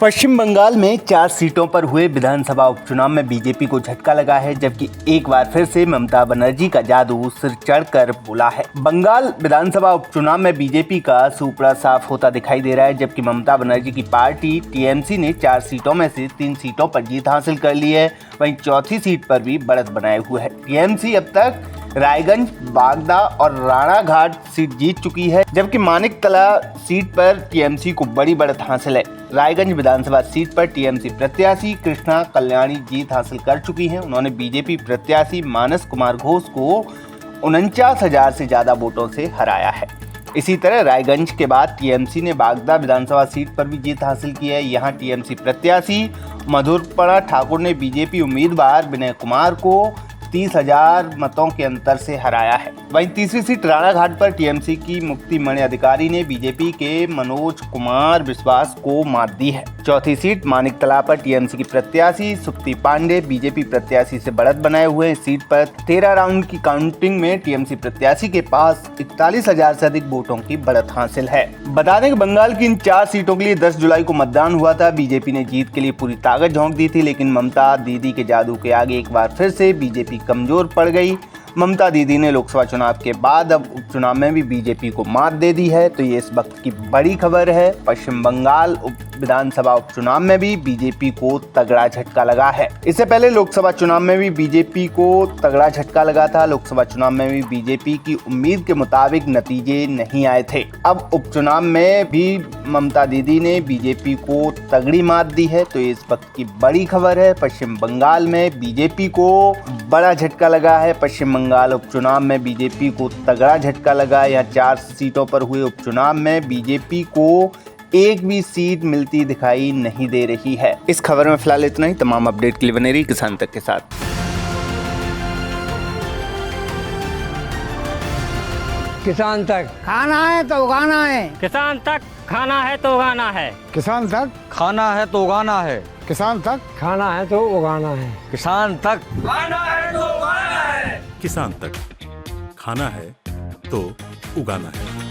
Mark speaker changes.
Speaker 1: पश्चिम बंगाल में 4 सीटों पर हुए विधानसभा उपचुनाव में बीजेपी को झटका लगा है, जबकि एक बार फिर से ममता बनर्जी का जादू सिर चढ़कर बोला है। बंगाल विधानसभा उपचुनाव में बीजेपी का सुपड़ा साफ होता दिखाई दे रहा है, जबकि ममता बनर्जी की पार्टी टीएमसी ने 4 सीटों में से 3 सीटों पर जीत हासिल कर ली है। वहीं चौथी सीट पर भी बढ़त बनाए हुए है। टीएमसी अब तक रायगंज, बागदा और राणाघाट सीट जीत चुकी है, जबकि मानिकतला सीट पर टीएमसी को बड़ी बढ़त हासिल है। रायगंज विधानसभा सीट पर टीएमसी प्रत्याशी कृष्णा कल्याणी जीत हासिल कर चुकी हैं। उन्होंने बीजेपी प्रत्याशी मानस कुमार घोष को 49,000 से ज्यादा वोटों से हराया है। इसी तरह रायगंज के बाद टीएमसी ने बागदा विधानसभा सीट पर भी जीत हासिल की है। यहां टीएमसी प्रत्याशी मधुरपड़ा ठाकुर ने बीजेपी उम्मीदवार विनय कुमार को 30,000 मतों के अंतर से हराया है। वहीं तीसरी सीट राणाघाट पर टीएमसी की मुक्तिमणि अधिकारी ने बीजेपी के मनोज कुमार विश्वास को मात दी है। चौथी सीट मानिकतला पर टीएमसी की प्रत्याशी सुप्ति पांडे बीजेपी प्रत्याशी से बढ़त बनाए हुए हैं। सीट पर 13 राउंड की काउंटिंग में टीएमसी प्रत्याशी के पास 41,000 से अधिक वोटों की बढ़त हासिल है। बता दें कि बंगाल की इन 4 सीटों के लिए 10 जुलाई को मतदान हुआ था। बीजेपी ने जीत के लिए पूरी ताकत झोंक दी थी, लेकिन ममता दीदी के जादू के आगे एक बार फिर से बीजेपी कमजोर पड़ गई। ममता दीदी ने लोकसभा चुनाव के बाद अब उपचुनाव में भी बीजेपी को मात दे दी है। तो ये इस वक्त की बड़ी खबर है। पश्चिम बंगाल विधानसभा उपचुनाव में भी बीजेपी को तगड़ा झटका लगा है। इससे पहले लोकसभा चुनाव में भी बीजेपी को तगड़ा झटका लगा था। लोकसभा चुनाव में भी बीजेपी की उम्मीद के मुताबिक नतीजे नहीं आए थे। अब उपचुनाव में भी ममता दीदी ने बीजेपी को तगड़ी मात दी है। तो ये इस वक्त की बड़ी खबर है। पश्चिम बंगाल में बीजेपी को बड़ा झटका लगा है। पश्चिम बंगाल उपचुनाव में बीजेपी को तगड़ा झटका लगा। यहाँ 4 सीटों पर हुए उपचुनाव में बीजेपी को एक भी सीट मिलती दिखाई नहीं दे रही है। इस खबर में फिलहाल इतना ही। तमाम अपडेट के लिए बने रहिए किसान तक के साथ।
Speaker 2: किसान तक खाना है तो उगाना है,
Speaker 3: किसान तक खाना है तो उगाना है,
Speaker 2: किसान तक
Speaker 4: खाना है तो उगाना है,
Speaker 2: किसान तक खाना है तो उगाना है,
Speaker 4: किसान तक
Speaker 3: खाना है तो उगाना है,
Speaker 5: किसान तक खाना है तो उगाना है।